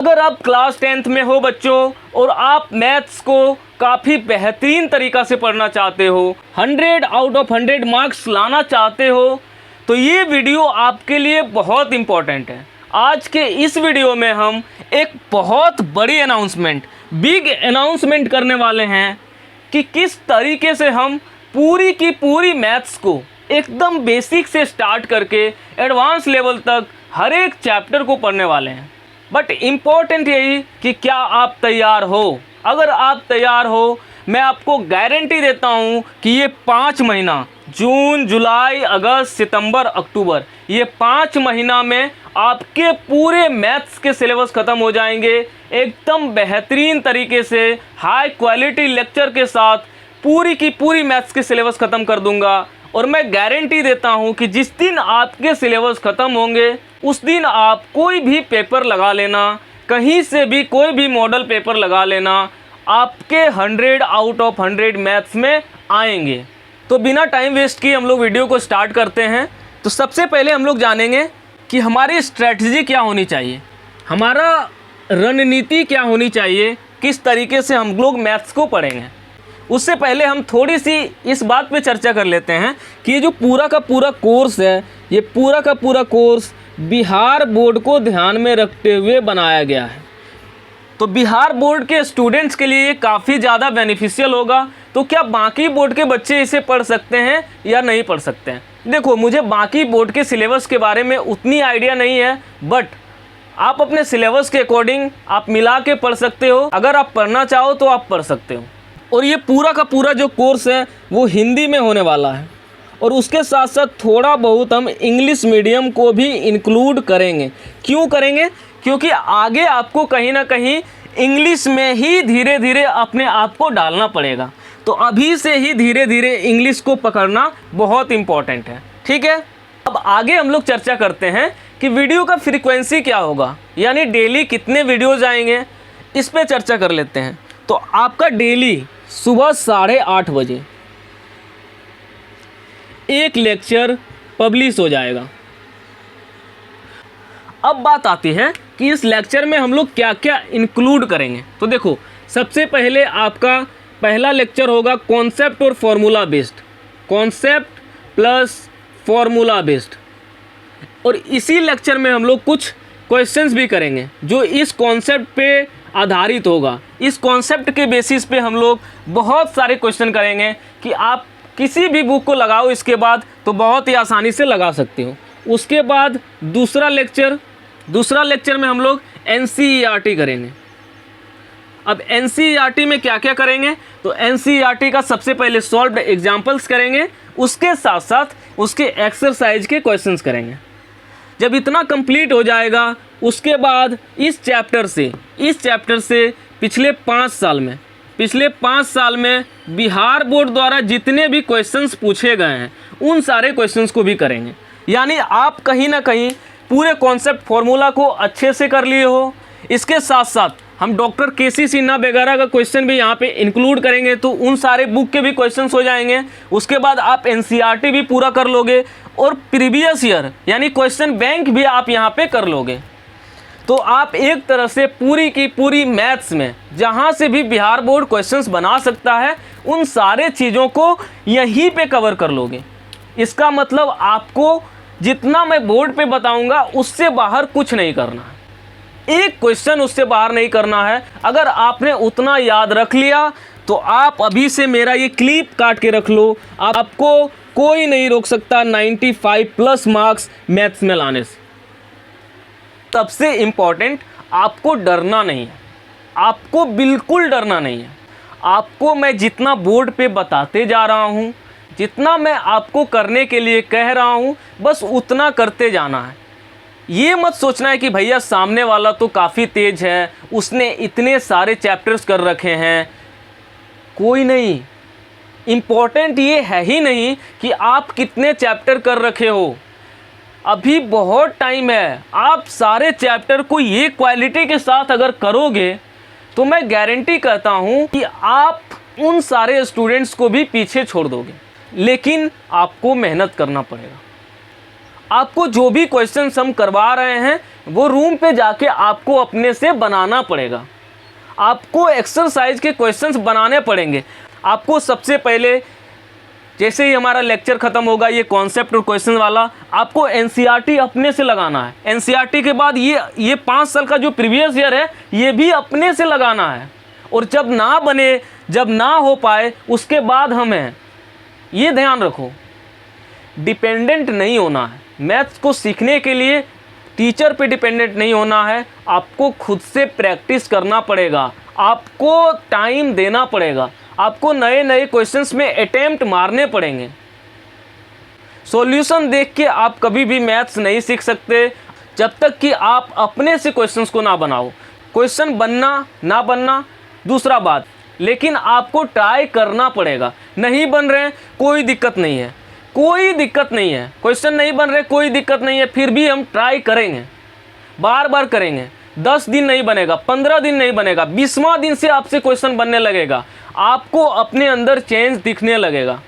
अगर आप class 10th में हो बच्चों और आप मैथ्स को काफ़ी बेहतरीन तरीक़ा से पढ़ना चाहते हो, 100 आउट ऑफ 100 मार्क्स लाना चाहते हो, तो ये वीडियो आपके लिए बहुत इम्पॉर्टेंट है। आज के इस वीडियो में हम एक बहुत बड़ी अनाउंसमेंट, बिग अनाउंसमेंट करने वाले हैं कि किस तरीके से हम पूरी की पूरी मैथ्स को एकदम बेसिक से स्टार्ट करके एडवांस लेवल तक हर एक चैप्टर को पढ़ने वाले हैं। बट इम्पॉर्टेंट यही कि क्या आप तैयार हो। अगर आप तैयार हो, मैं आपको गारंटी देता हूँ कि ये 5 महीना, जून, जुलाई, अगस्त, सितंबर, अक्टूबर, ये 5 महीना में आपके पूरे मैथ्स के सिलेबस ख़त्म हो जाएंगे। एकदम बेहतरीन तरीके से हाई क्वालिटी लेक्चर के साथ पूरी की पूरी मैथ्स के सिलेबस ख़त्म कर दूंगा। और मैं गारंटी देता हूं कि जिस दिन आपके सिलेबस ख़त्म होंगे उस दिन आप कोई भी पेपर लगा लेना, कहीं से भी कोई भी मॉडल पेपर लगा लेना, आपके 100 आउट ऑफ 100 मैथ्स में आएंगे। तो बिना टाइम वेस्ट किए हम लोग वीडियो को स्टार्ट करते हैं। तो सबसे पहले हम लोग जानेंगे कि हमारी स्ट्रेटजी क्या होनी चाहिए, हमारा रणनीति क्या होनी चाहिए, किस तरीके से हम लोग मैथ्स को पढ़ेंगे। उससे पहले हम थोड़ी सी इस बात पे चर्चा कर लेते हैं कि ये जो पूरा का पूरा कोर्स है, ये पूरा का पूरा कोर्स बिहार बोर्ड को ध्यान में रखते हुए बनाया गया है। तो बिहार बोर्ड के स्टूडेंट्स के लिए ये काफ़ी ज़्यादा बेनिफिशियल होगा। तो क्या बाकी बोर्ड के बच्चे इसे पढ़ सकते हैं या नहीं पढ़ सकते हैं? देखो, मुझे बाकी बोर्ड के सिलेबस के बारे में उतनी आइडिया नहीं है, बट आप अपने सिलेबस के अकॉर्डिंग आप मिला के पढ़ सकते हो। अगर आप पढ़ना चाहो तो आप पढ़ सकते हो। और ये पूरा का पूरा जो कोर्स है वो हिंदी में होने वाला है, और उसके साथ साथ थोड़ा बहुत हम इंग्लिश मीडियम को भी इंक्लूड करेंगे। क्यों करेंगे? क्योंकि आगे आपको कहीं ना कहीं इंग्लिश में ही धीरे धीरे अपने आप को डालना पड़ेगा। तो अभी से ही धीरे धीरे इंग्लिश को पकड़ना बहुत इम्पॉर्टेंट है। ठीक है, अब आगे हम लोग चर्चा करते हैं कि वीडियो का फ्रीक्वेंसी क्या होगा, यानी डेली कितने वीडियोज़ आएंगे, इस पर चर्चा कर लेते हैं। तो आपका डेली सुबह 8:30 बजे एक लेक्चर पब्लिश हो जाएगा। अब बात आती है कि इस लेक्चर में हम लोग क्या क्या इंक्लूड करेंगे। तो देखो, सबसे पहले आपका पहला लेक्चर होगा कॉन्सेप्ट और formula based, concept plus formula based. और इसी लेक्चर में हम लोग कुछ क्वेश्चंस भी करेंगे जो इस कॉन्सेप्ट पे आधारित होगा। इस कॉन्सेप्ट के बेसिस पे हम लोग बहुत सारे क्वेश्चन करेंगे कि आप किसी भी बुक को लगाओ इसके बाद तो बहुत ही आसानी से लगा सकते हो। उसके बाद दूसरा लेक्चर में हम लोग NCERT करेंगे। अब NCERT में क्या क्या करेंगे? तो NCERT का सबसे पहले सॉल्व्ड एग्जाम्पल्स करेंगे, उसके साथ साथ उसके एक्सरसाइज के क्वेश्चंस करेंगे। जब इतना कंप्लीट हो जाएगा उसके बाद इस चैप्टर से पिछले 5 साल में बिहार बोर्ड द्वारा जितने भी क्वेश्चंस पूछे गए हैं उन सारे क्वेश्चंस को भी करेंगे। यानी आप कहीं ना कहीं पूरे कॉन्सेप्ट फॉर्मूला को अच्छे से कर लिए हो। इसके साथ साथ हम डॉक्टर KC सिन्हा वगैरह का क्वेश्चन भी यहाँ पे इंक्लूड करेंगे, तो उन सारे बुक के भी क्वेश्चंस हो जाएंगे। उसके बाद आप NCERT भी पूरा कर लोगे और प्रीवियस ईयर यानी क्वेश्चन बैंक भी आप यहाँ पे कर लोगे। तो आप एक तरह से पूरी की पूरी मैथ्स में जहाँ से भी बिहार बोर्ड क्वेश्चंस बना सकता है उन सारे चीज़ों को यहीं पे कवर कर लोगे। इसका मतलब आपको जितना मैं बोर्ड पे बताऊंगा उससे बाहर कुछ नहीं करना है, एक क्वेश्चन उससे बाहर नहीं करना है। अगर आपने उतना याद रख लिया तो आप अभी से मेरा ये क्लिप काट के रख लो, आपको कोई नहीं रोक सकता 95+ मार्क्स मैथ्स में लाने से। सबसे इम्पॉर्टेंट, आपको डरना नहीं है, आपको बिल्कुल डरना नहीं है। आपको मैं जितना बोर्ड पे बताते जा रहा हूँ, जितना मैं आपको करने के लिए कह रहा हूँ, बस उतना करते जाना है। ये मत सोचना है कि भैया सामने वाला तो काफ़ी तेज है, उसने इतने सारे चैप्टर्स कर रखे हैं। कोई नहीं, इम्पॉर्टेंट ये है ही नहीं कि आप कितने चैप्टर कर रखे हो, अभी बहुत टाइम है। आप सारे चैप्टर को ये क्वालिटी के साथ अगर करोगे तो मैं गारंटी करता हूँ कि आप उन सारे स्टूडेंट्स को भी पीछे छोड़ दोगे। लेकिन आपको मेहनत करना पड़ेगा। आपको जो भी क्वेश्चन हम करवा रहे हैं वो रूम पे जाके आपको अपने से बनाना पड़ेगा। आपको एक्सरसाइज के क्वेश्चंस बनाने पड़ेंगे। आपको सबसे पहले जैसे ही हमारा लेक्चर ख़त्म होगा ये कॉन्सेप्ट और क्वेश्चन वाला, आपको एनसीईआरटी अपने से लगाना है। एनसीईआरटी के बाद ये 5 साल का जो प्रीवियस ईयर है ये भी अपने से लगाना है। और जब ना बने, जब ना हो पाए, उसके बाद हमें ये ध्यान रखो, डिपेंडेंट नहीं होना है। मैथ्स को सीखने के लिए टीचर पे डिपेंडेंट नहीं होना है, आपको खुद से प्रैक्टिस करना पड़ेगा, आपको टाइम देना पड़ेगा, आपको नए नए क्वेश्चंस में अटेम्प्ट मारने पड़ेंगे। सॉल्यूशन देख के आप कभी भी मैथ्स नहीं सीख सकते जब तक कि आप अपने से क्वेश्चंस को ना बनाओ। क्वेश्चन बनना ना बनना दूसरा बात, लेकिन आपको ट्राई करना पड़ेगा। नहीं बन रहे कोई दिक्कत नहीं है, कोई दिक्कत नहीं है, क्वेश्चन नहीं बन रहे कोई दिक्कत नहीं है, फिर भी हम ट्राई करेंगे, बार बार करेंगे। 10 दिन नहीं बनेगा, 15 दिन नहीं बनेगा, 20वां दिन से आपसे क्वेश्चन बनने लगेगा, आपको अपने अंदर चेंज दिखने लगेगा।